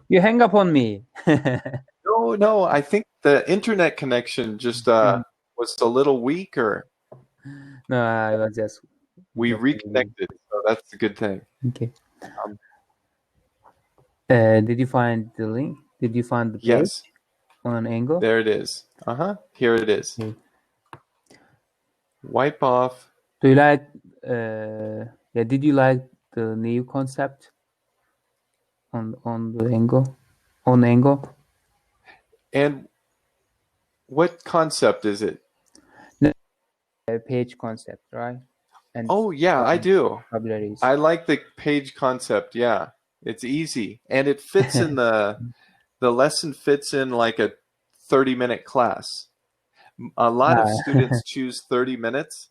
You hang up on me. No, I think the internet connection just was a little weak, or No, I was just we joking. reconnected, so that's a good thing. Okay. Did you find the link? Did you find the page Yes, on Angle? there it is. Here it is. Okay. Wipe off. Do you like? Did you like the new concept on the Angle? On Angle? And what concept is it? Page concept, right? And oh yeah, I do. vocabularies. I like the page concept. Yeah, it's easy, and it fits in the lesson fits in like a 30-minute class. A lot of students choose 30 minutes,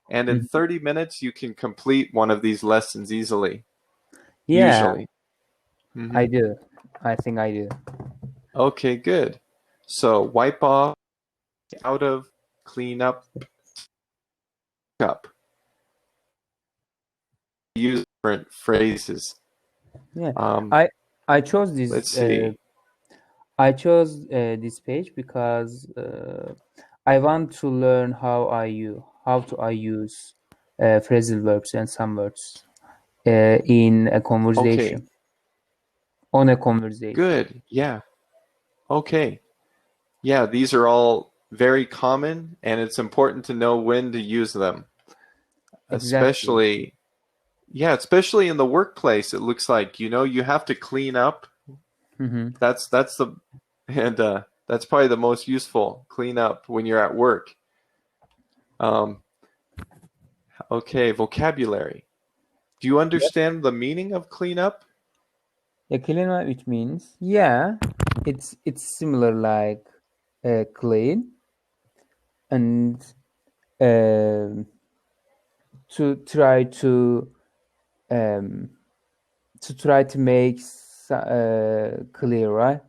and in 30 minutes you can complete one of these lessons easily. Yeah, usually. I do. I think I do. Okay, good. So wipe off, out of, clean up, up. Use different phrases. Yeah, I chose this. Let's see. I chose this page because I want to learn how I use phrasal verbs and some words in a conversation. Okay. On a conversation. Good. Yeah. Okay. Yeah, these are all very common, and it's important to know when to use them. Exactly. Especially in the workplace. It looks like, you have to clean up. That's probably the most useful, clean up when you're at work. Okay, vocabulary. Do you understand the meaning of clean up? Clean up, which means, it's similar like clean, and to try to make clear, right?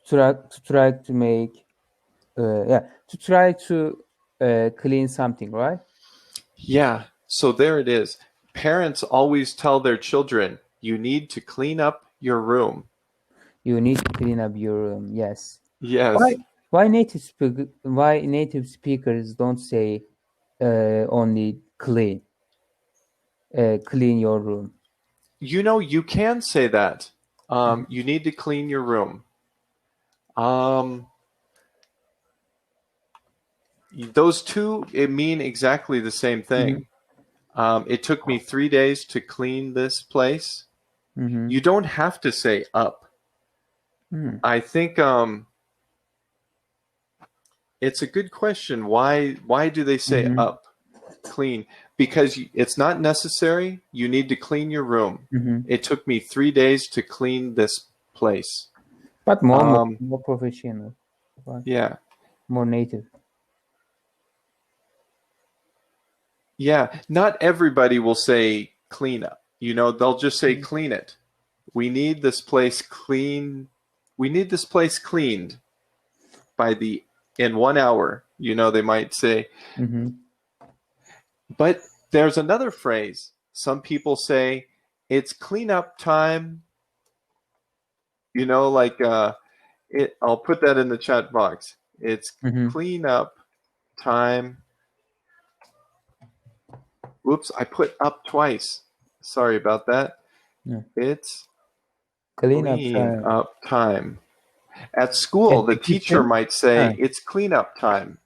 To try to clean something, right? Yeah, so there it is. Parents always tell their children, you need to clean up your room. You need to clean up your room. Yes. Yes. Why native speakers don't say only clean your room? You can say that. You need to clean your room. Those two, it mean exactly the same thing. It took me 3 days to clean this place. You don't have to say up. I think it's a good question. Why do they say up, clean? Because it's not necessary. You need to clean your room. It took me 3 days to clean this place. But more professional. Right? Yeah. More native. Yeah. Not everybody will say clean up. They'll just say clean it. We need this place clean. We need this place cleaned in 1 hour. They might say. But there's another phrase. Some people say it's cleanup time. I'll put that in the chat box. It's cleanup time. Whoops, I put up twice. Sorry about that. Yeah. It's cleanup time. At school, the teacher might say, it's cleanup time.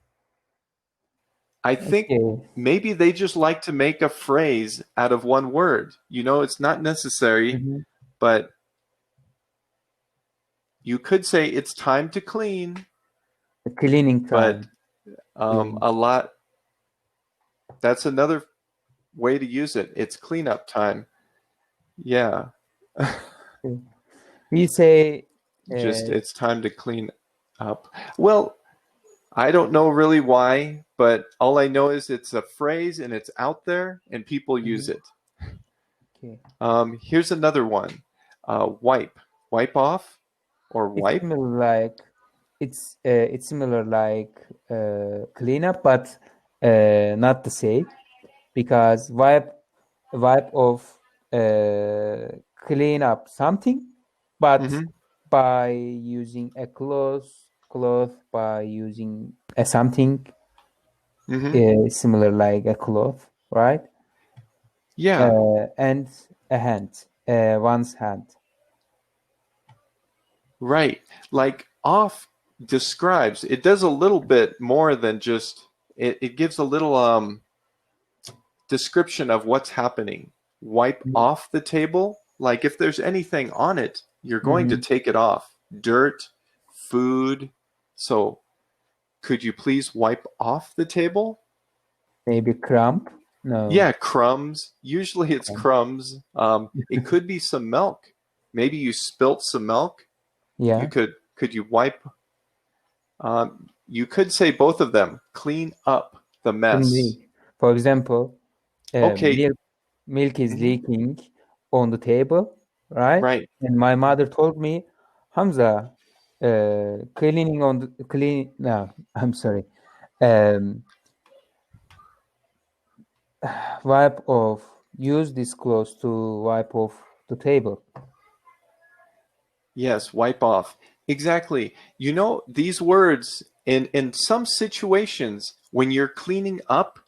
I think maybe they just like to make a phrase out of one word. It's not necessary, but you could say it's time to clean. The cleaning time. But that's another way to use it. It's cleanup time. Yeah. You say it's time to clean up. Well, I don't know really why, but all I know is it's a phrase and it's out there and people use it. Okay. Here's another one. Wipe off, or wipe. It's similar like clean up, but not the same, because wipe of clean up something, but by using a cloth by using a something similar like a cloth, right? Yeah. And a hand, one's hand. Right. Like off describes, it does a little bit more than just, it gives a little description of what's happening. Wipe off the table. Like if there's anything on it, you're going to take it off. Dirt, food. So could you please wipe off the table? Maybe crumb? No. Yeah, crumbs. Usually it's crumbs. It could be some milk. Maybe you spilt some milk. Yeah. Could you wipe? You could say both of them. Clean up the mess. For example, Okay. milk is leaking on the table, right? Right. And my mother told me, Hamza, cleaning on the clean. No, I'm sorry. Wipe off. Use this cloth to wipe off the table. Yes, wipe off. Exactly. You know, these words in some situations when you're cleaning up,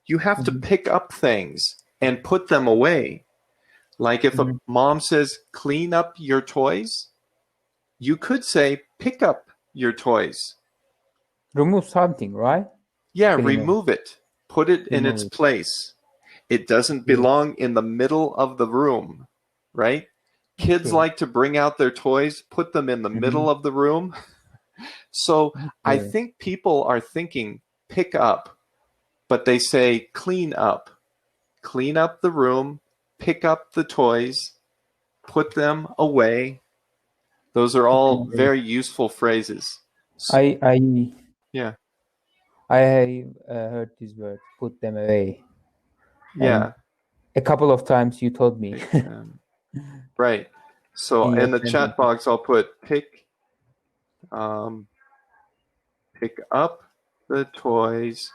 you have to pick up things and put them away. Like if a mom says, clean up your toys, you could say, pick up your toys. Remove something, right? Yeah, remove it. Put it in its place. It doesn't belong in the middle of the room, right? Kids like to bring out their toys, put them in the middle of the room. So I think people are thinking pick up, but they say clean up. Clean up the room, pick up the toys, put them away. Those are all very useful phrases. I heard this word, put them away. Yeah. And a couple of times you told me. Right. So in the chat box, I'll put pick up the toys,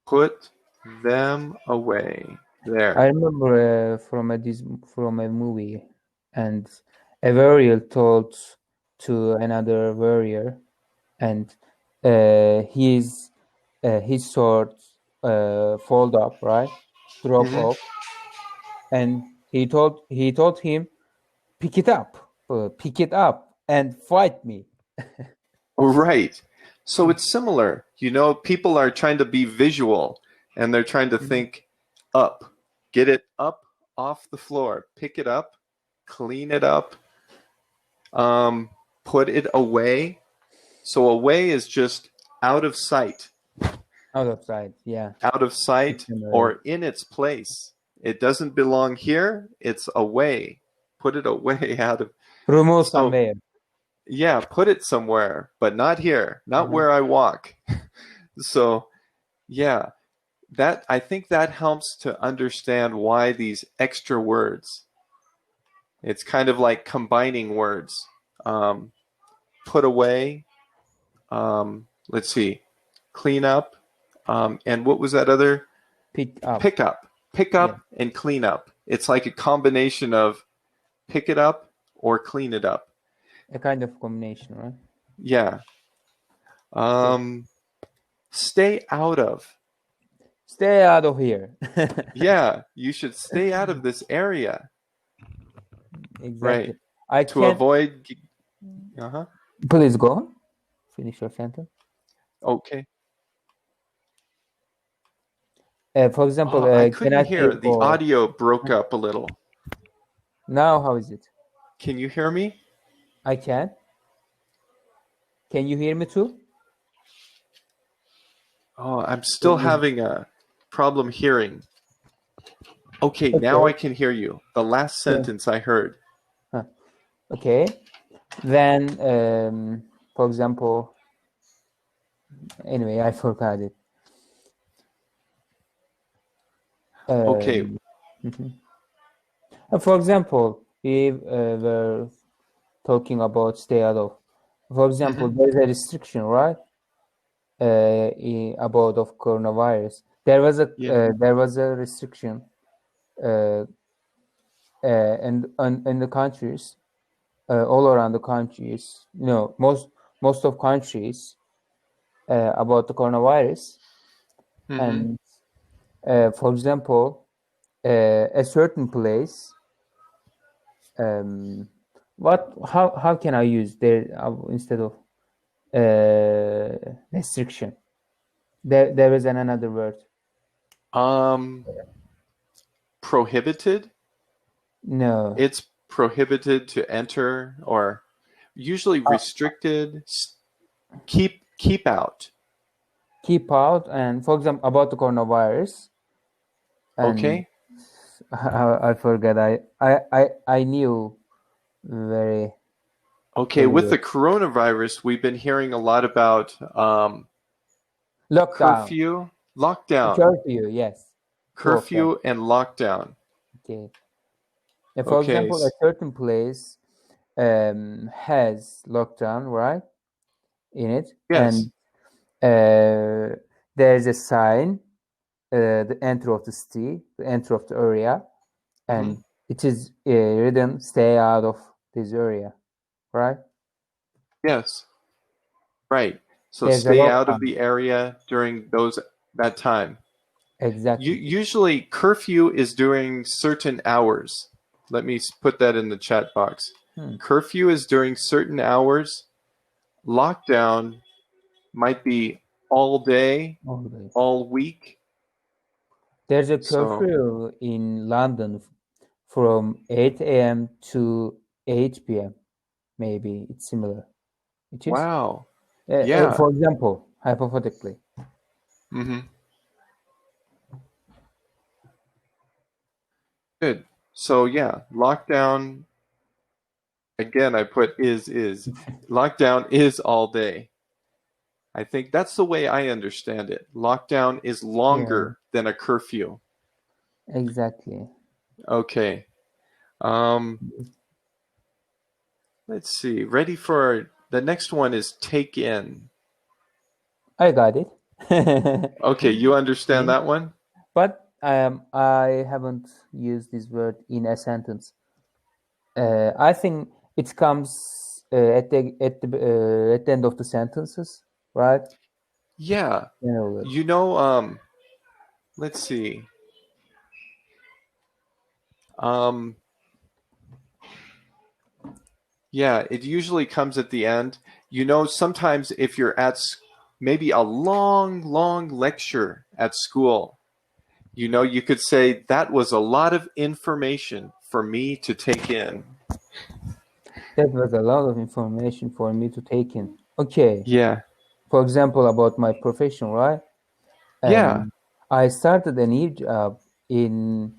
put them away. There. I remember from a movie, and a warrior told to another warrior, and his sword fold up, right? Drop off, and he told him, pick it up and fight me. Right. So it's similar. You know, people are trying to be visual and they're trying to think up. Get it up off the floor. Pick it up. Clean it up. Put it away. So away is just out of sight. Out of sight, yeah. Out of sight or in its place. It doesn't belong here. It's away. Put it away out of... Remove somewhere. Yeah, put it somewhere, but not here, not where I walk. So, yeah, I think that helps to understand why these extra words. It's kind of like combining words. Put away, let's see, clean up, and what was that other? Pick up. Pick up and clean up. It's like a combination of pick it up or clean it up. A kind of combination, right? Yeah. Stay out of. Stay out of here. Yeah, you should stay out of this area. Exactly. Right. To avoid... Please go on. Finish your sentence. Okay. For example, I couldn't hear. The audio broke up a little. Now, how is it? Can you hear me? I can. Can you hear me too? Oh, I'm still having a problem hearing. Okay, now I can hear you. The last sentence I heard. Okay. Then, for example, anyway, I forgot it. Okay. For example, we were talking about stay out of. For example, there is a restriction, right? About of coronavirus. There was a restriction and in the countries, all around the countries, most of countries about the coronavirus. And for example, a certain place, how can I use there instead of restriction? There is another word. Prohibited? No. It's prohibited to enter, or usually restricted. Keep out. Keep out, and for example, about the coronavirus. Okay. I forgot. I knew very. Okay, with the coronavirus, we've been hearing a lot about lockdown. Curfew, lockdown. Curfew, yes. Curfew and lockdown. Okay. And for example, a certain place has lockdown, right? In it. Yes. And there's a sign, the enter of the city, the enter of the area, and it is written, stay out of this area, right? Yes. Right. So stay out of the area during that time. Exactly. Usually curfew is during certain hours. Let me put that in the chat box. Curfew is during certain hours. Lockdown might be all day, all week. There's a curfew in London from 8 a.m. to 8 p.m. Maybe it's similar. It is. Wow. Yeah. For example, hypothetically. Good. So yeah, lockdown. Again, I put is. Lockdown is all day. I think that's the way I understand it. Lockdown is longer than a curfew. Exactly. Okay. Let's see. Ready for the next one is take in. I got it. Okay, you understand that one? But I haven't used this word in a sentence. I think it comes at the end of the sentences, right? Yeah. Let's see. Yeah, it usually comes at the end. Sometimes if you're at maybe a long lecture at school, you could say that was a lot of information for me to take in. That was a lot of information for me to take in. Okay. Yeah. For example, about my profession, right? Yeah. I started a new job in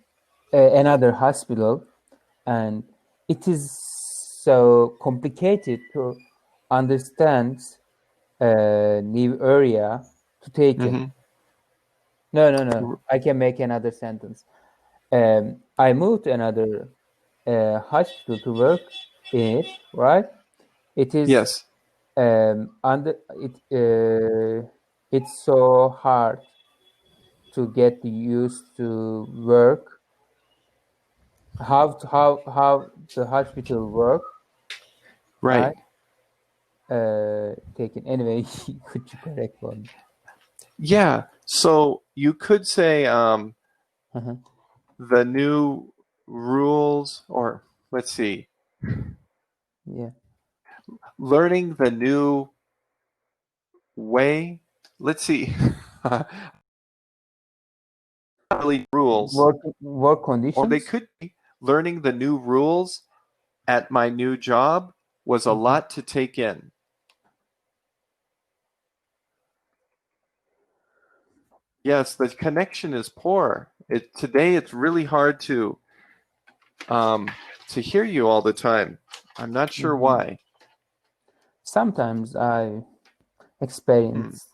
another hospital, and it is so complicated to understand a new area to take in. No. I can make another sentence. I moved to another hospital to work in it, right? It is yes. It's so hard to get used to work. How the hospital work? Right. Taken anyway. Could you correct one? Yeah. So you could say the new rules, or let's see. Yeah. Learning the new way. Let's see. Really rules. Work conditions. Or they could be learning the new rules at my new job was a lot to take in. Yes, the connection is poor. Today it's really hard to hear you all the time. I'm not sure why. Sometimes I experience.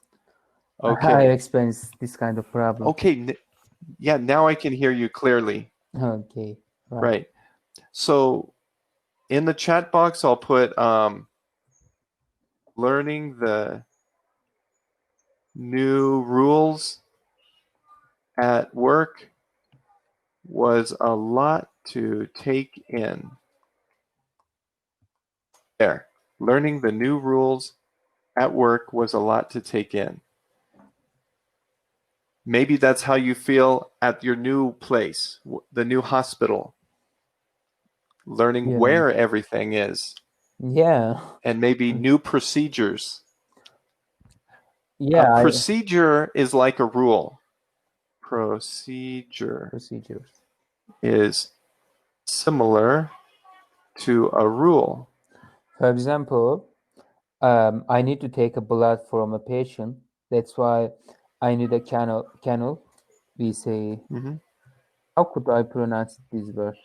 Okay. I experience this kind of problem. Okay. Yeah, now I can hear you clearly. Okay. Right. So in the chat box, I'll put learning the new rules at work was a lot to take in. There. Learning the new rules at work was a lot to take in. Maybe that's how you feel at your new place, the new hospital. Learning where everything is. Yeah. And maybe new procedures. Yeah. A procedure is like a rule. Procedures is similar to a rule. For example, I need to take a blood from a patient. That's why I need a canal. We say, how could I pronounce this word?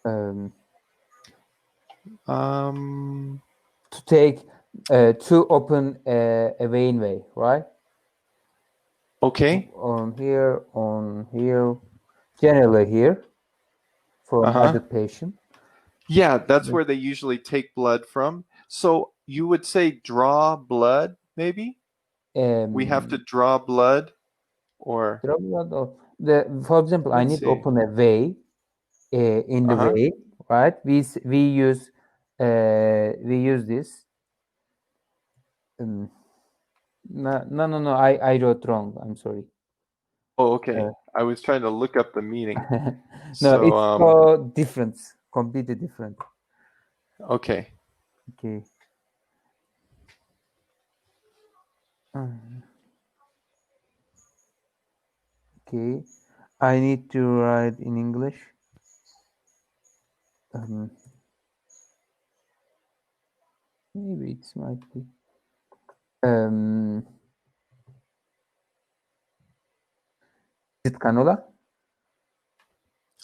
To take, to open a vein way, right? Okay. On here, generally here, for another patient. Yeah, that's where they usually take blood from. So you would say draw blood, maybe? We have to draw blood, or draw blood, or for example, I need to open a vein in the vein, right? We use this. No. I wrote wrong. I'm sorry. Oh, okay. I was trying to look up the meaning. No, it's so different, completely different. Okay. Okay. Okay. I need to write in English. Maybe it might be. Is it canola?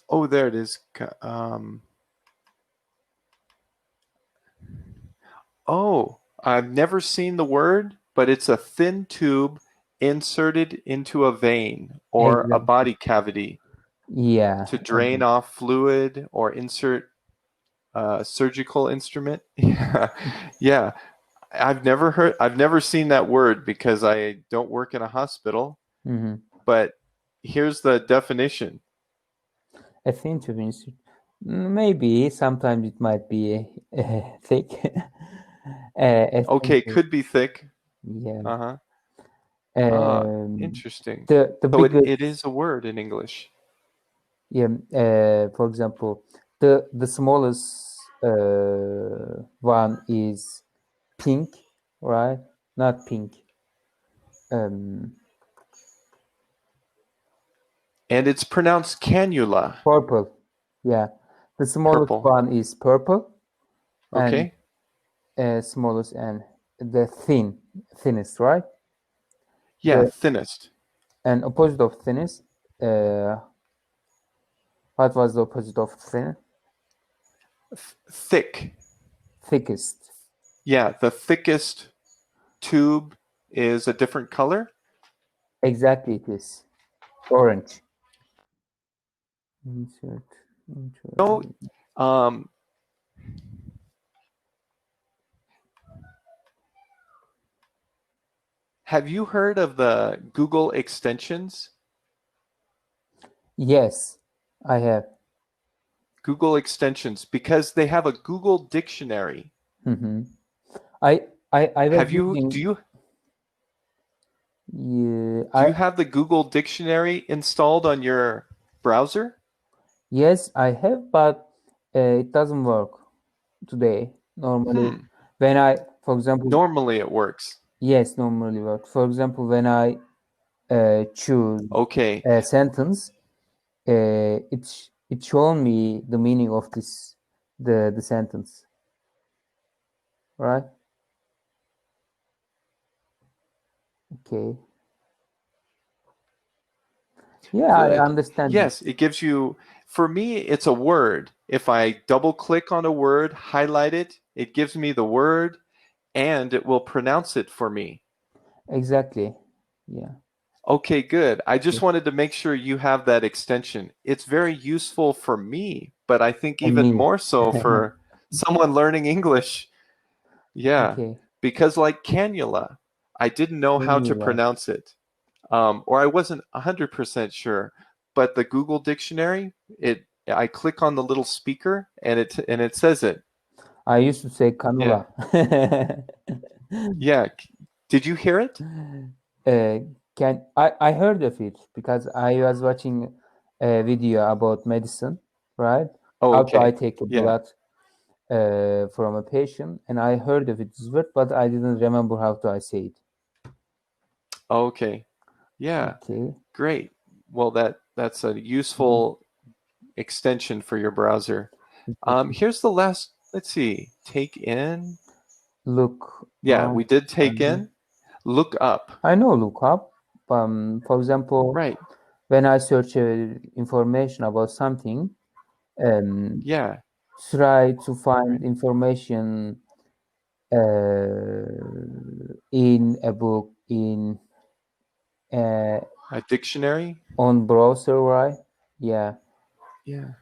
Oh, there it is. Oh, I've never seen the word, but it's a thin tube inserted into a vein or a body cavity. Yeah. To drain off fluid or insert a surgical instrument. Yeah. Yeah. I've never seen that word because I don't work in a hospital. But here's the definition. A thin tube insert. Maybe sometimes it might be thick. Okay, could be thick. Yeah. Interesting. So it is a word in English. Yeah. For example, the smallest one is pink, right? Not pink. And it's pronounced cannula. Purple. Yeah. The smallest one is purple. Okay. And smallest and the thinnest, right? Yeah, thinnest. And opposite of thinnest. What was the opposite of thin? Thick. Thickest. Yeah, the thickest tube is a different color. Exactly, it is orange. Insert. No. Have you heard of the Google extensions? Yes, I have. Google extensions, because they have a Google dictionary. I have you using... do you have the Google dictionary installed on your browser? Yes, I have, but it doesn't work today. Normally, when I, for example, normally it works. Yes, normally works. For example, when I choose a sentence, it shows me the meaning of this the sentence, right? Okay. Yeah, Good. I understand. Yes, it gives you, for me, it's a word. If I double click on a word, highlight it, it gives me the word and it will pronounce it for me. Exactly. Yeah. Okay, good. I just wanted to make sure you have that extension. It's very useful for me, but I think even more so for someone learning English. Yeah. Because like cannula, I didn't know how to pronounce it. Or I wasn't 100% sure. But the Google dictionary, it I click on the little speaker and it says it. I used to say canola. Yeah. Did you hear it? I heard of it because I was watching a video about medicine, right? Oh, How okay. I take a blood from a patient, and I heard of it, but I didn't remember how to I say it. Okay. Yeah. Okay. Great. Well, that's a useful extension for your browser. Here's the last. Let's see. Take in. Look. Yeah, we did take in. Look up. I know look up. For example, Right. when I search information about something, Yeah. try to find information in a book, in A dictionary. on browser, right? Yeah. Yeah.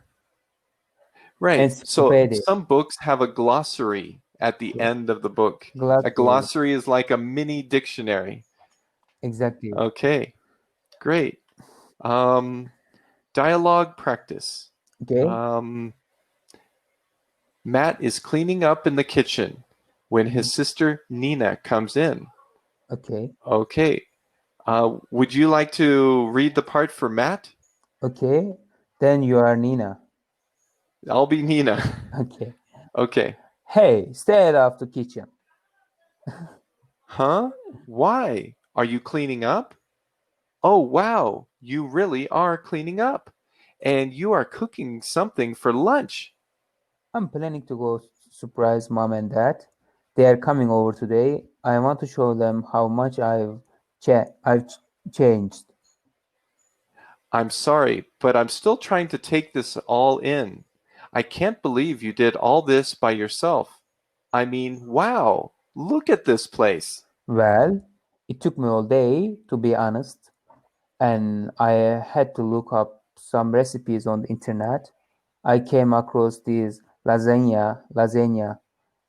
Right. And So some books have a glossary at the end of the book. A glossary is like a mini dictionary. Exactly. Okay. Great. Dialogue practice. Okay. Matt is cleaning up in the kitchen when his sister Nina comes in. Okay. Okay. Would you like to read the part for Matt? Okay. Then you are Nina. I'll be Nina. Okay. Okay. Hey, stay out of the kitchen. Huh? Why? Are you cleaning up? Oh, wow. You really are cleaning up. And you are cooking something for lunch. I'm planning to go surprise mom and dad. They are coming over today. I want to show them how much I've changed. I'm sorry, but I'm still trying to take this all in. I can't believe you did all this by yourself. I mean, wow, look at this place. Well, it took me all day, to be honest, and I had to look up some recipes on the internet. I came across this lasagna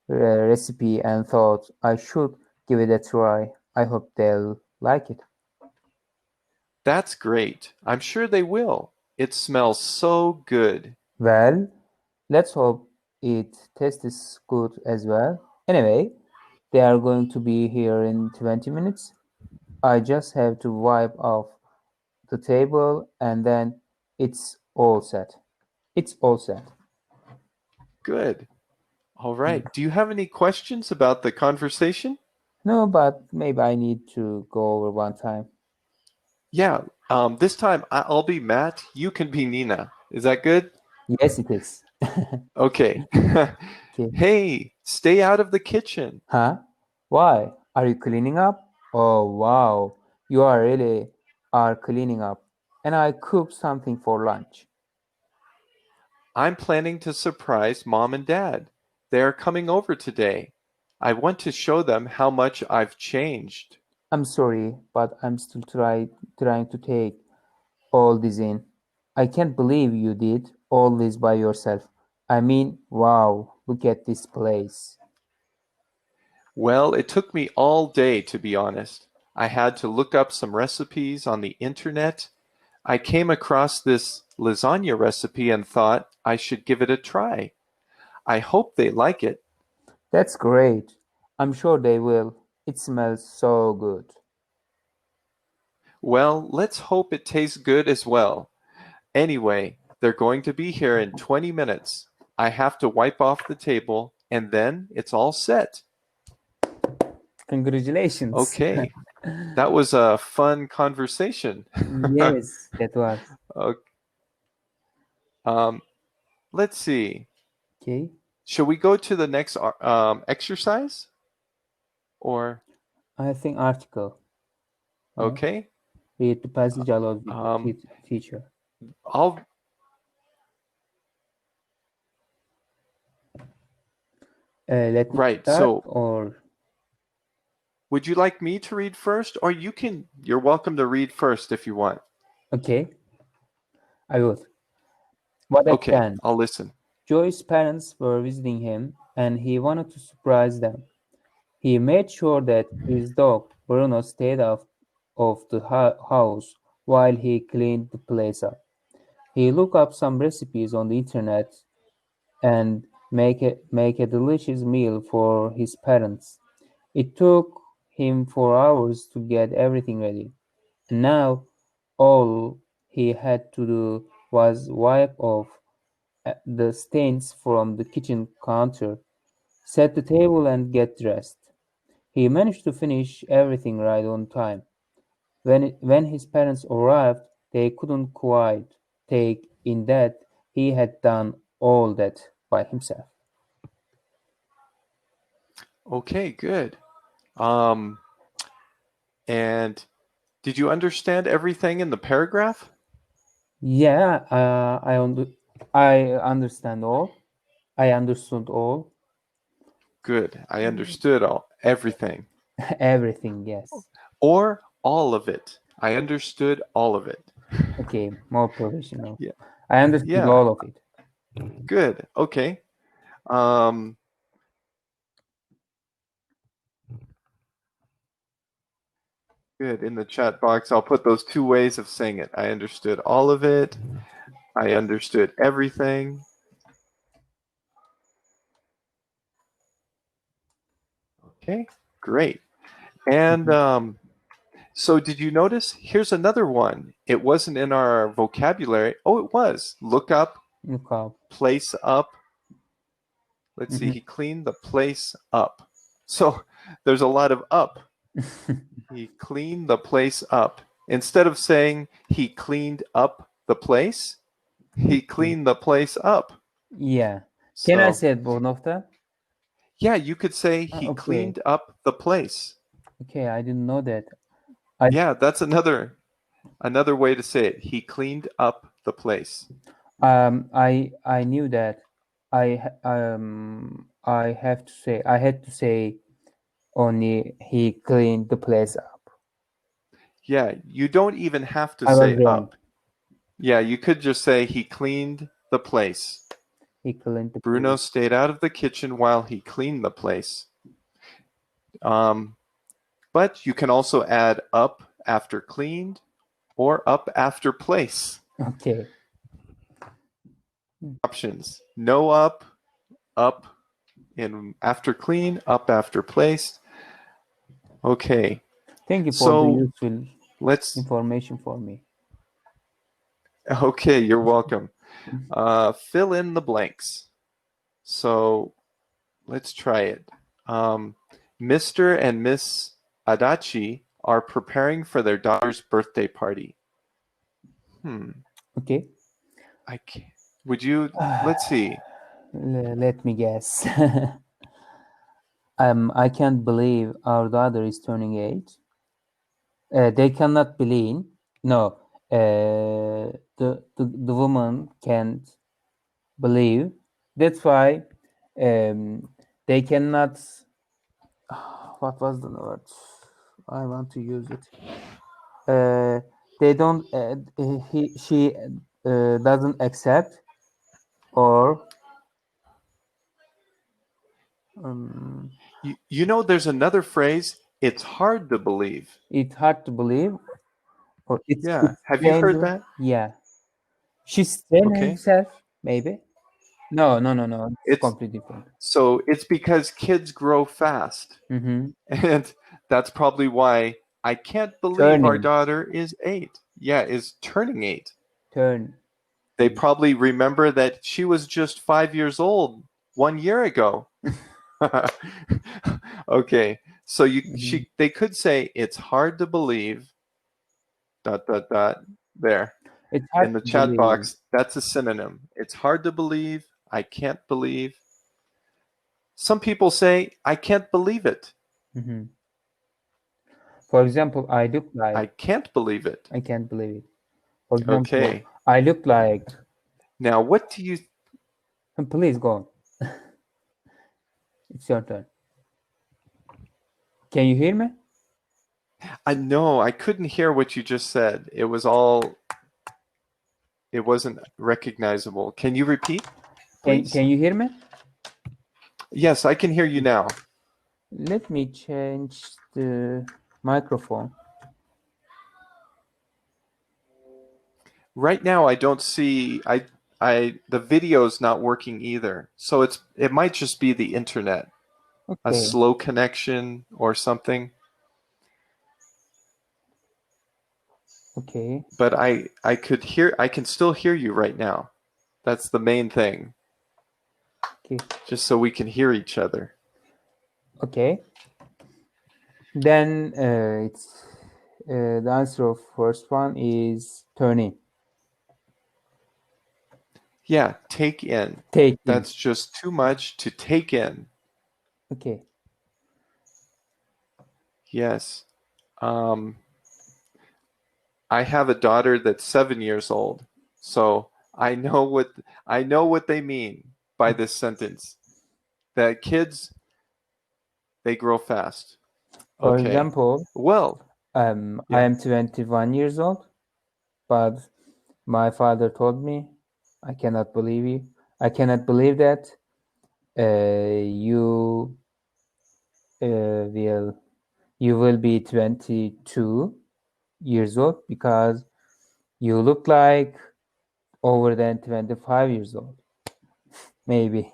recipe and thought I should give it a try. I hope they'll like it. That's great. I'm sure they will. It smells so good. Well, let's hope it tastes good as well. Anyway, they are going to be here in 20 minutes. I just have to wipe off the table and then it's all set. It's all set. Good. All right. Do you have any questions about the conversation? No, but maybe I need to go over one time. Yeah. This time I'll be Matt. You can be Nina. Is that good? Yes, it is. Okay. Okay. Hey, stay out of the kitchen. Huh? Why? Are you cleaning up? Oh, wow. You are really are cleaning up. And I cooked something for lunch. I'm planning to surprise mom and dad. They are coming over today. I want to show them how much I've changed. I'm sorry, but I'm still trying to take all this in. I can't believe you did all this by yourself. I mean, wow, look at this place. Well, it took me all day, to be honest. I had to look up some recipes on the internet. I came across this lasagna recipe and thought I should give it a try. I hope they like it. That's great. I'm sure they will. It smells so good. Well, let's hope it tastes good as well. Anyway, they're going to be here in 20 minutes. I have to wipe off the table and then it's all set. Congratulations. Okay. That was a fun conversation. Yes, that was. Okay. Let's see. Okay. Shall we go to the next exercise? Or I think article. okay. Read the passage aloud with teacher. Let me Right. start, So or would you like me to read first, or you're welcome to read first if you want. okay, I will. What a Okay, plan. I'll listen. Joy's parents were visiting him, and he wanted to surprise them. He made sure that his dog, Bruno, stayed out of the house while he cleaned the place up. He looked up some recipes on the internet and make a delicious meal for his parents. It took him 4 hours to get everything ready, and now all he had to do was wipe off the stains from the kitchen counter, set the table, and get dressed. He managed to finish everything right on time. When his parents arrived, they couldn't quite take in that he had done all that by himself. Okay, good. And did you understand everything in the paragraph? Yeah, I understand all. I understood all. Good. I understood everything. Everything, yes. Or all of it. I understood all of it. Okay, more professional. Yeah. I understood Yeah. all of it. Good. Okay. Good. In the chat box, I'll put those 2 ways of saying it. I understood all of it. I understood everything. Okay, great. And so did you notice? Here's another one. It wasn't in our vocabulary. Oh, it was. Look up, Look up. place up. Let's see. He cleaned the place up. So there's a lot of up. He cleaned the place up. Instead of saying he cleaned up the place, he cleaned the place up. Yeah. So, Can I say both of them? yeah, you could say he cleaned up the place. Okay, I didn't know that. Yeah, that's another way to say it. He cleaned up the place. I knew that. I had to say only he cleaned the place up. Yeah, you don't even have to say up. Yeah, you could just say he cleaned the place. He cleaned the Bruno place. stayed out of the kitchen while he cleaned the place. But you can also add up after cleaned or up after place. Okay. Options. No up, up in after clean, up after place. Okay. Thank you for the useful information for me. Okay, you're welcome. Fill in the blanks. So let's try it. Mr. and Miss Adachi are preparing for their daughter's birthday party. Okay. Would you? Let's see. Let me guess. I can't believe our daughter is turning 8. They cannot believe. No. The woman can't believe. That's why they cannot. What was the word? I want to use it. They don't. She doesn't accept, or you know, there's another phrase. It's hard to believe. It's hard to believe, or it's Have you heard that? Yeah. She's saying herself, maybe. No. It's completely different. So it's because kids grow fast. And that's probably why I can't believe our daughter is 8. Yeah, is turning 8. They probably remember that she was just 5 years old 1 year ago. Okay, so they could say it's hard to believe. ... There. It's hard in the to chat believe. box. That's a synonym. It's hard to believe. I can't believe. Some people say I can't believe it. For example, I look like. I can't believe it. I can't believe it. For example, I look like. Now, what do you? Please go on. It's your turn. Can you hear me? No, I couldn't hear what you just said. It wasn't recognizable. Can you repeat, please? Can you hear me? Yes, I can hear you now. Let me change the microphone. Right now, I don't see. The video's not working either. So it might just be the internet, a slow connection or something. Okay. But I can still hear you right now. That's the main thing. Okay. Just so we can hear each other. Okay. Then it's the answer of first one is turning. Yeah, take in. Take in. That's just too much to take in. Okay. Yes. I have a daughter that's 7 years old, so I know what they mean by this sentence. That kids, they grow fast. For Okay. example, Well, I am 21 years old, but my father told me, I cannot believe you. I cannot believe that you will be 22 years old because you look like over than 25 years old. Maybe.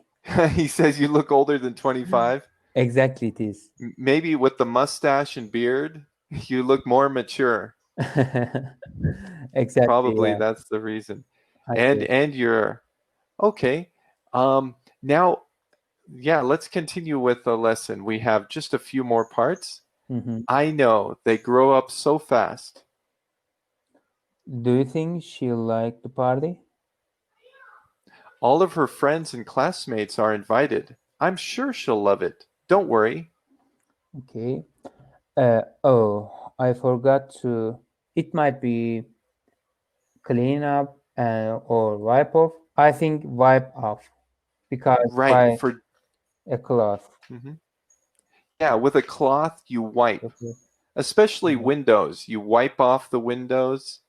he says you look older than 25. Exactly, it is. Maybe with the mustache and beard, you look more mature. Exactly. Probably Yeah. that's the reason. Okay. And you're okay. Now, yeah, let's continue with the lesson. We have just a few more parts. I know they grow up so fast. Do you think she'll like the party? All of her friends and classmates are invited. I'm sure she'll love it. Don't worry. Okay. Oh, I forgot to. It might be clean up or wipe off. I think wipe off because Right, by for a cloth. yeah, with a cloth you wipe. Okay. Especially windows. You wipe off the windows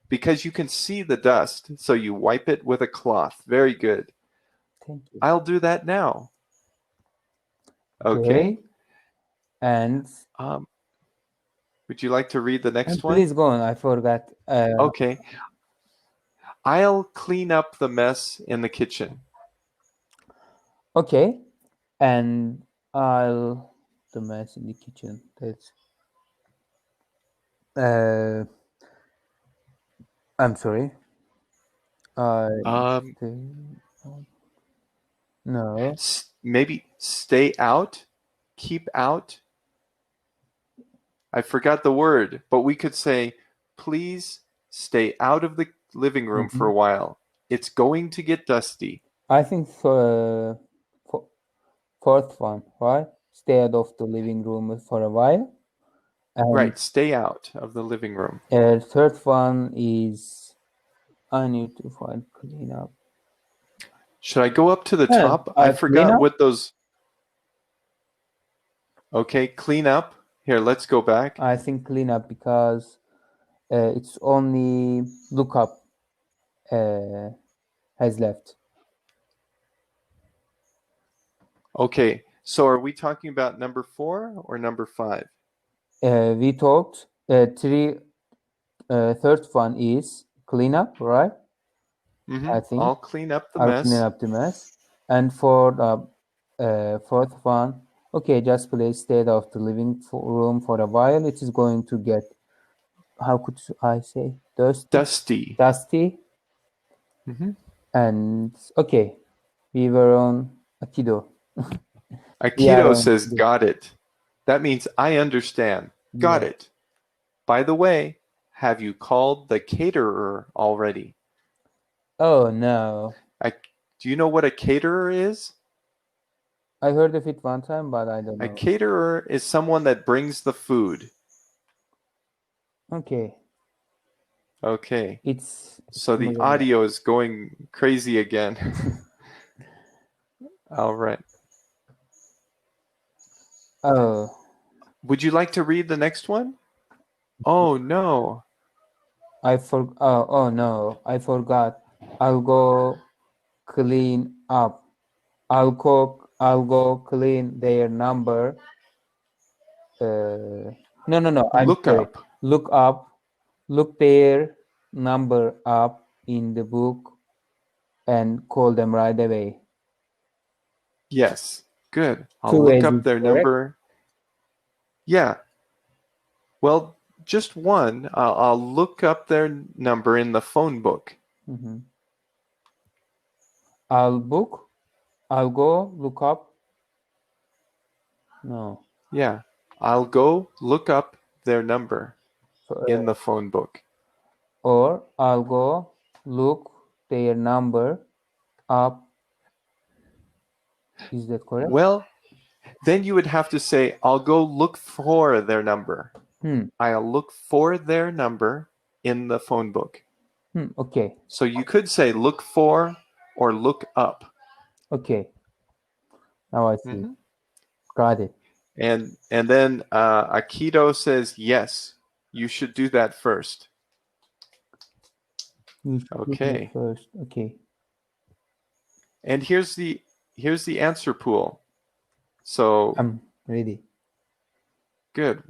because you can see the dust. So you wipe it with a cloth. Very good. Thank you. I'll do that now. Okay. And Would you like to read the next one? please go on. I forgot. Okay. I'll clean up the mess in the kitchen. Okay. And I'll the mess in the kitchen. That's I'm sorry. No. Maybe stay out, keep out. I forgot the word, but we could say, please stay out of the living room for a while. It's going to get dusty. I think for fourth one, right? Stay out of the living room for a while. And Right, stay out of the living room. third one is I need to find clean up. Should I go up to the top? I forgot what those. Okay, clean up. Here, let's go back. I think clean up because it's only look up has left. Okay, so are we talking about number 4 or number 5? We talked three. Third one is clean up, right? I think I'll clean up the I'll mess. clean up the mess. And for the fourth one, okay, just please stay out of the living room for a while. It is going to get, how could I say, dusty. And okay, we were on Aikido. Aikido says got it. That means I understand. Got it. By the way, have you called the caterer already? Oh, no. Do you know what a caterer is? I heard of it one time, but I don't know. A caterer is someone that brings the food. Okay. Okay. It's so the audio is going crazy again. All right. Oh. Would you like to read the next one? Oh, no. Oh no, I forgot. I'll go clean up. I'll go clean their number. No. I'm Look sorry. up. Look up. Look there. number up in the book and call them right away. Yes, good. I'll Two look ways up is their correct. number. Yeah. Well, just one. I'll look up their number in the phone book. I'll go look up. No. Yeah. I'll go look up their number in the phone book. Or I'll go look their number up. Is that correct? Well, then you would have to say, I'll go look for their number. I'll look for their number in the phone book. Okay. So you could say look for or look up. Okay. Now I see. Got it. And then Akito says, yes, you should do that first. You should do that first. Okay. And here's the answer pool. So I'm ready. Good.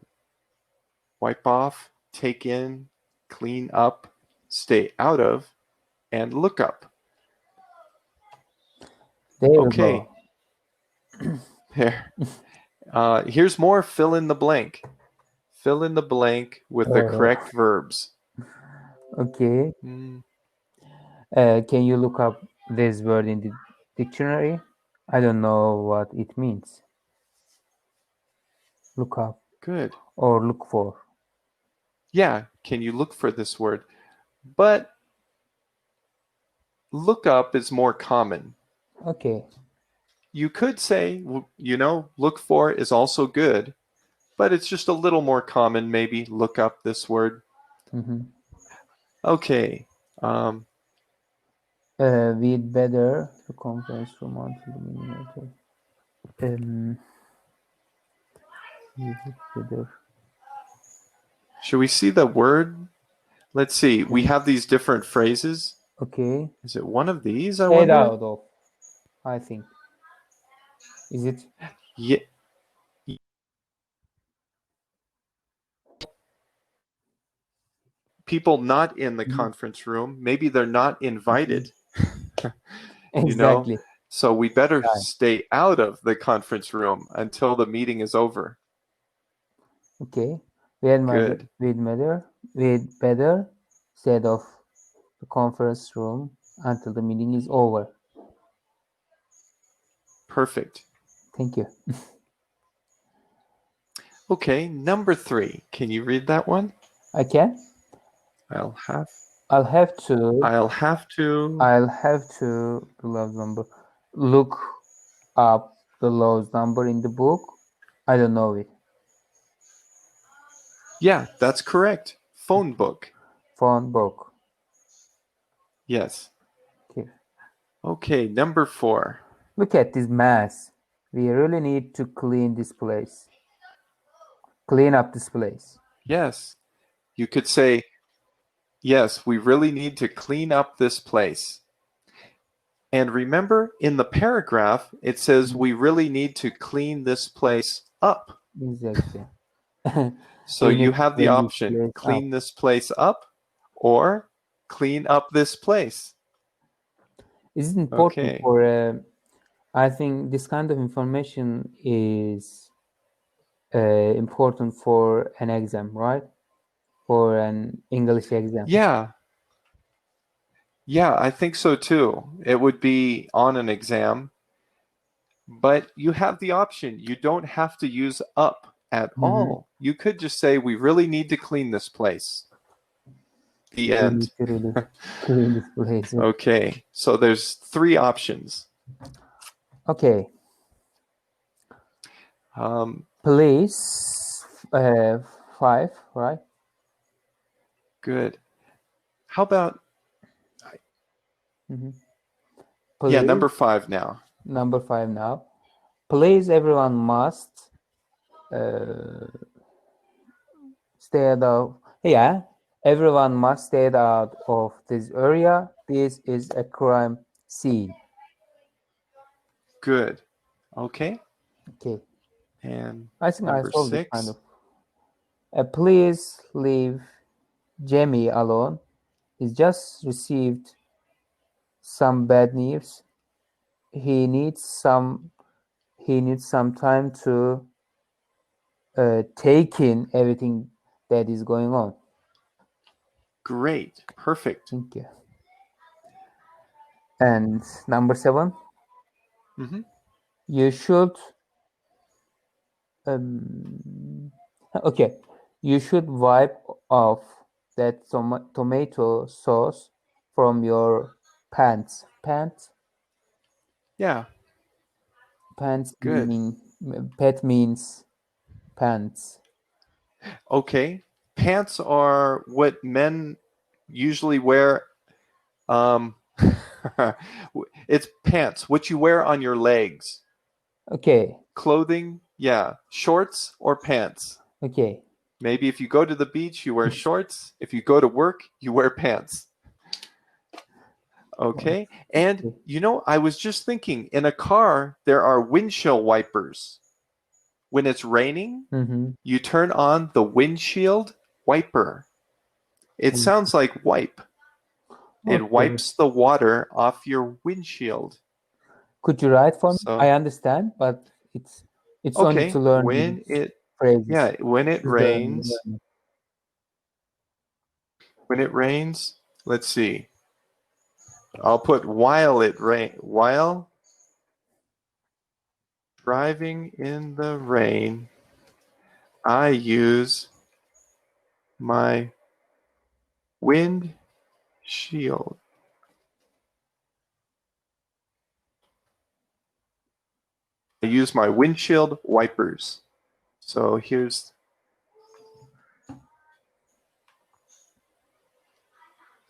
Wipe off, take in, clean up, stay out of, and look up. There okay. There. Here's more fill in the blank. Fill in the blank with the correct verbs. Okay. Can you look up this word in the dictionary? I don't know what it means. Look up. Good. Or look for. Yeah, can you look for this word? But look up is more common. Okay. You could say, look for is also good, but it's just a little more common, maybe, look up this word. Okay. We'd better the conference room until the meeting later. Should we see the word? Let's see. We have these different phrases. Okay. Is it one of these? I Head wonder. out of, I think. Is it? Yeah. People not in the conference room, maybe they're not invited. Exactly. So we better stay out of the conference room until the meeting is over. Okay. Good. We'd better stay off the conference room until the meeting is over. Perfect. Thank you. Okay, number 3. Can you read that one? I can. I'll have to. The lowest number. Look up the lowest number in the book. I don't know it. Yeah, that's correct. Phone book. Phone book. Yes. Okay. Okay, number 4. Look at this mess. We really need to clean this place. Clean up this place. Yes. You could say, yes, we really need to clean up this place. And remember, in the paragraph, it says we really need to clean this place up. Exactly. So you have the option, clean this place up or clean up this place. Is it important for, I think this kind of information is important for an exam, right? For an English exam. Yeah. Yeah, I think so too. It would be on an exam, but you have the option. You don't have to use up at all. You could just say, we really need to clean this place. The end. Clean this place. Okay, so there's 3 options. Okay. Please, 5, right? Good. How about Please, yeah, number 5 now. Number 5 now. Please, everyone must stay out. Yeah, everyone must stay out of this area. This is a crime scene. Good. Okay. Okay. And I think I number solved 6. it kind of. Please leave Jamie alone. He's just received some bad news. He needs some time to take in everything that is going on. Great. Perfect. Thank you. And number 7. You should okay. You should wipe off that tomato sauce from your pants. Pants? Yeah. Pants. Good. Pet means pants. Okay. Pants are what men usually wear. It's pants, what you wear on your legs. Okay. Clothing, yeah. Shorts or pants. Okay. Maybe if you go to the beach, you wear shorts. If you go to work, you wear pants. Okay. And, you know, I was just thinking, in a car, there are windshield wipers. When it's raining, you turn on the windshield wiper. It sounds like wipe. It wipes the water off your windshield. Could you write for me? I understand, but it's only to learn when it phrases. Yeah, when it rains. When it rains, let's see. I'll put while it rain. While driving in the rain, I use my windshield. I use my windshield wipers. So here's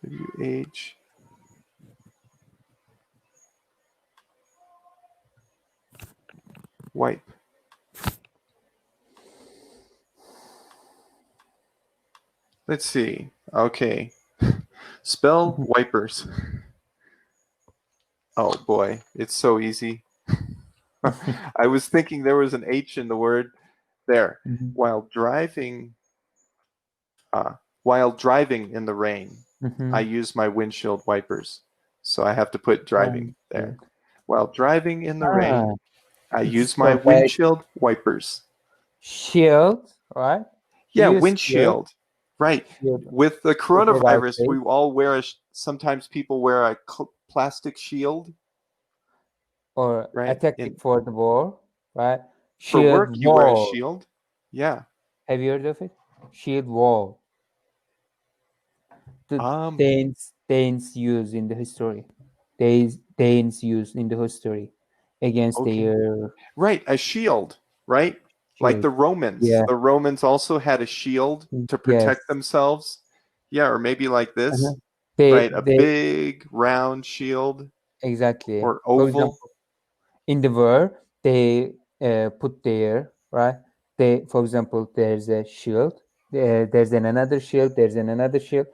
WH. Wipe. Let's see. Okay. Spell wipers. Oh boy, it's so easy. I was thinking there was an H in the word there. While driving in the rain, I use my windshield wipers. So I have to put driving there. While driving in the rain, I use my windshield wipers. Shield, right? Yeah, windshield. Right. With the coronavirus, we all sometimes people wear a plastic shield. Or a tactic for the war, right? For work, you wear a shield. Yeah. Have you heard of it? Shield wall. The Danes use in the history. Danes use in the history against their... Right, a shield, right? Like the Romans. Yeah. The Romans also had a shield to protect themselves. Yeah, or maybe like this. Right, a big round shield. Exactly. Or oval. Example, in the war, they put there, right? For example, there's a shield. There's another shield. There's another shield.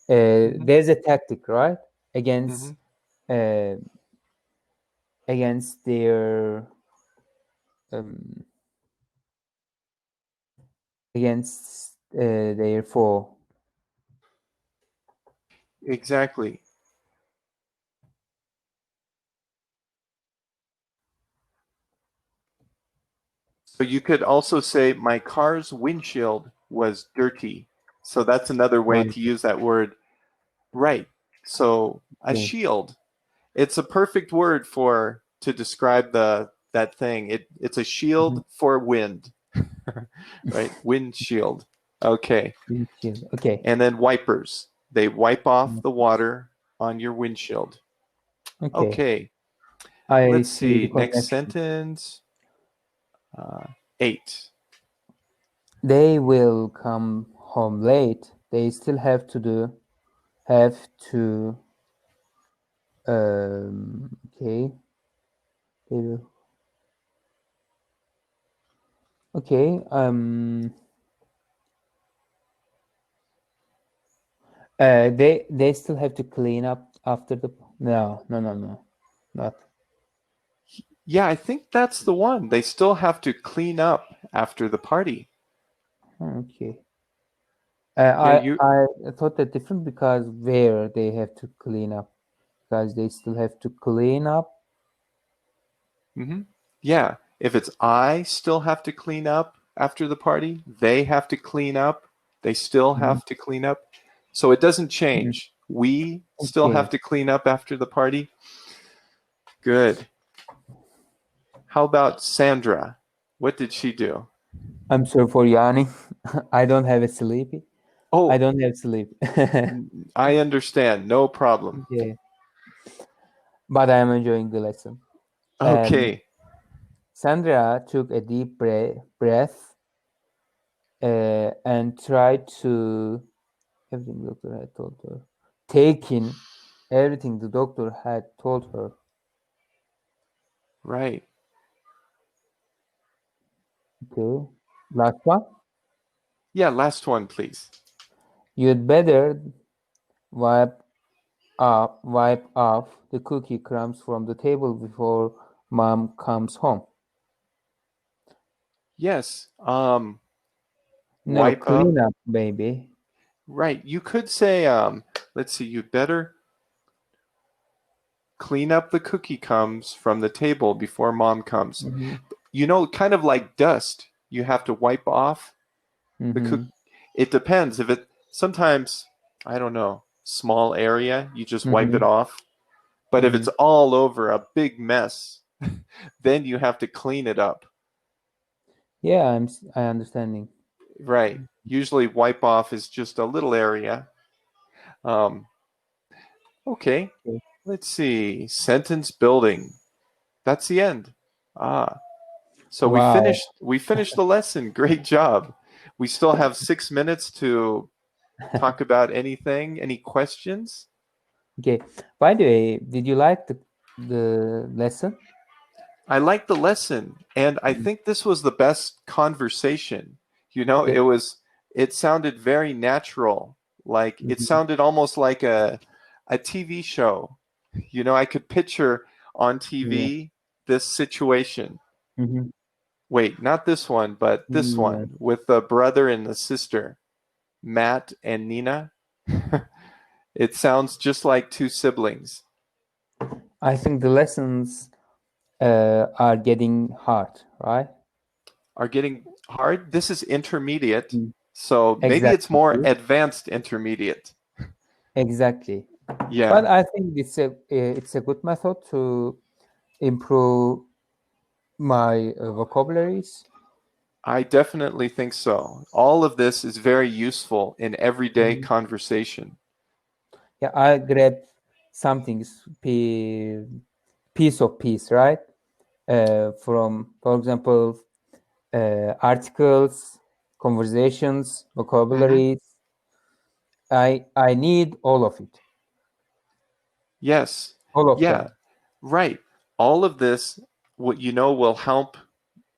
There's a tactic, right? Against their foe. Exactly. So you could also say my car's windshield was dirty. So that's another way to use that word. Right. So a shield. It's a perfect word to describe that thing. It's a shield for wind. Right? Windshield. Okay. Windshield. Okay. And then wipers. They wipe off the water on your windshield. Okay. Let's see. Next sentence. 8. They will come home late. They still have to okay. They will. Okay. They still have to clean up after the... No, not. Yeah, I think that's the one. They still have to clean up after the party. Okay. I thought that different because where they have to clean up, because they still have to clean up. Mm-hmm. Yeah. If it's I still have to clean up after the party, they have to clean up, they still have to clean up. So it doesn't change. We still have to clean up after the party. Good. How about Sandra? What did she do? I'm sorry for yawning. I don't have a sleepy. Oh, I don't have sleep. I understand. No problem. Yeah. But I am enjoying the lesson. Okay. Sandra took a deep breath and tried to everything the doctor had told her. Taking everything the doctor had told her. Right. Okay. Last one. Yeah, last one, please. You'd better wipe off the cookie crumbs from the table before mom comes home. Yes. No, Wipe up. clean up, baby. Right. You could say, let's see, you better clean up the cookie crumbs from the table before mom comes. You know, kind of like dust. You have to wipe off the cookie. It depends. If it sometimes, I don't know, small area, you just wipe it off. But if it's all over a big mess, then you have to clean it up. Yeah, I understanding. Right. Usually wipe off is just a little area. Okay. Let's see. Sentence building. That's the end. So Wow. we finished the lesson. Great job. We still have 6 minutes to talk about anything. Any questions? Okay. By the way, did you like the lesson? I like the lesson, and I think this was the best conversation. You know, Okay. it sounded very natural. Like it sounded almost like a TV show. You know, I could picture on TV this situation. Wait, not this one, but this one with the brother and the sister, Matt and Nina. It sounds just like two siblings. I think the lessons are getting hard, right? Are getting hard. This is intermediate, so maybe it's Exactly. more advanced intermediate. Exactly. Yeah. But I think it's a good method to improve my vocabularies. I definitely think so. All of this is very useful in everyday conversation. Yeah, I grab something piece of piece, right? From, for example, articles, conversations, vocabularies. I need all of it. Yes. All of Yeah. them. Right. All of this, what you know, will help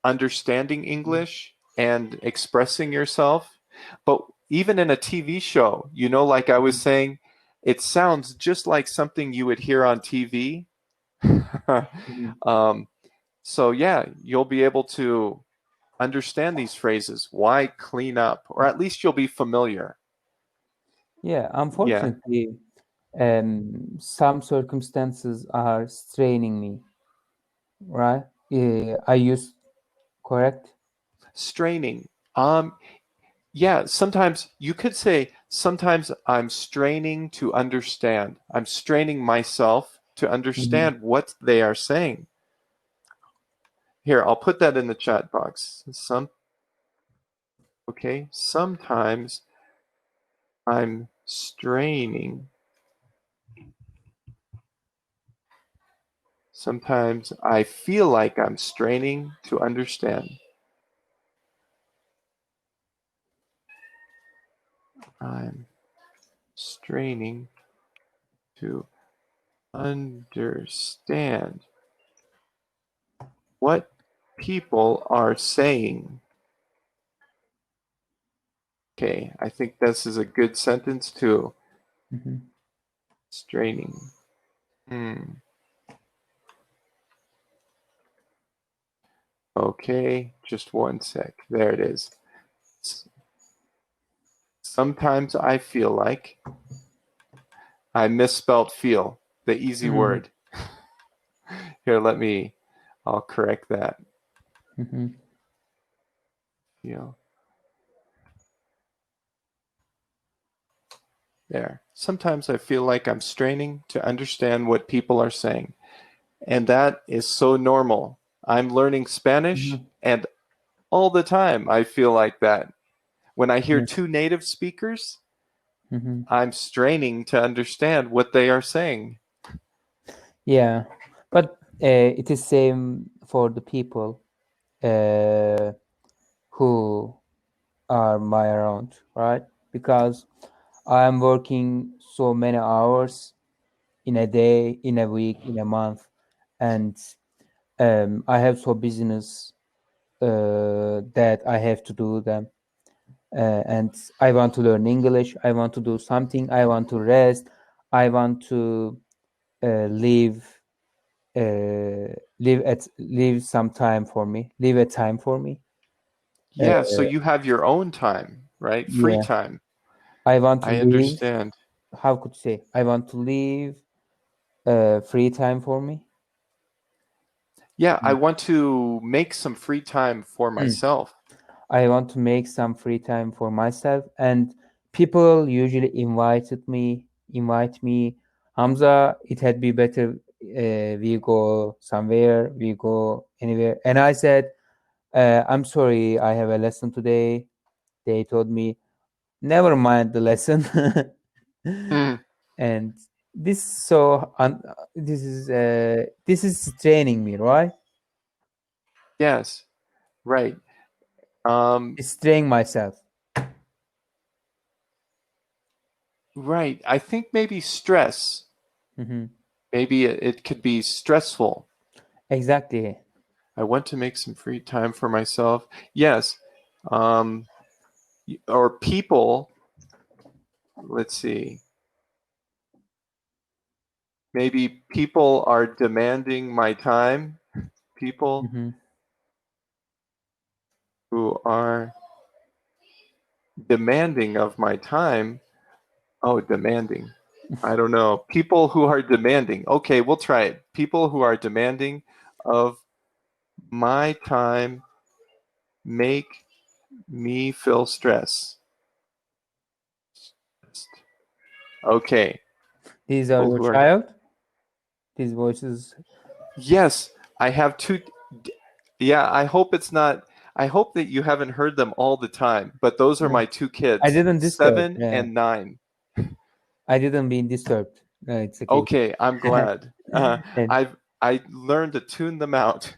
understanding English and expressing yourself. But even in a TV show, you know, like I was saying, it sounds just like something you would hear on TV. So yeah, you'll be able to understand these phrases. Why clean up? Or at least you'll be familiar. Yeah, Yeah. unfortunately, some circumstances are straining me, right? I use correct? Straining. Yeah, sometimes you could say, sometimes I'm straining to understand. I'm straining myself to understand what they are saying. Here, I'll put that in the chat box. Okay, sometimes I'm straining. Sometimes I feel like I'm straining to understand. I'm straining to understand what people are saying. Okay, I think this is a good sentence too. Straining. Okay, just one sec. There it is. Sometimes I feel like. I misspelled feel, the easy word. Here, I'll correct that. Feel. There. Sometimes I feel like I'm straining to understand what people are saying. And that is so normal. I'm learning Spanish, and all the time I feel like that. When I hear two native speakers, I'm straining to understand what they are saying. Yeah, but it is same for the people who are my around, right? Because I am working so many hours in a day, in a week, in a month, and I have so business that I have to do them. And I want to learn English. I want to do something. I want to rest. I want to leave some time for me. Leave a time for me. Yeah, so you have your own time, right? Free time. I want to I understand. How could you say? I want to leave free time for me. Yeah, I want to make some free time for myself. I want to make some free time for myself, and people usually invite me, Hamza, it had be better we go somewhere, we go anywhere. And I said, I'm sorry, I have a lesson today. They told me, never mind the lesson. And this this is training me, right? Yes, right. It's training myself. Right. I think maybe stress. Maybe it could be stressful. Exactly. I want to make some free time for myself. Yes. Or people, let's see. Maybe people are demanding my time. People who are demanding of my time. Oh, demanding. I don't know. People who are demanding. Okay, we'll try it. People who are demanding of my time make me feel stress. Okay. These are your child? These voices? Yes, I have two. Yeah, I hope it's not. I hope that you haven't heard them all the time, but those are my two kids. I didn't disturb. 7 and 9. I didn't mean disturbed. No, it's okay. Okay, I'm glad. I learned to tune them out.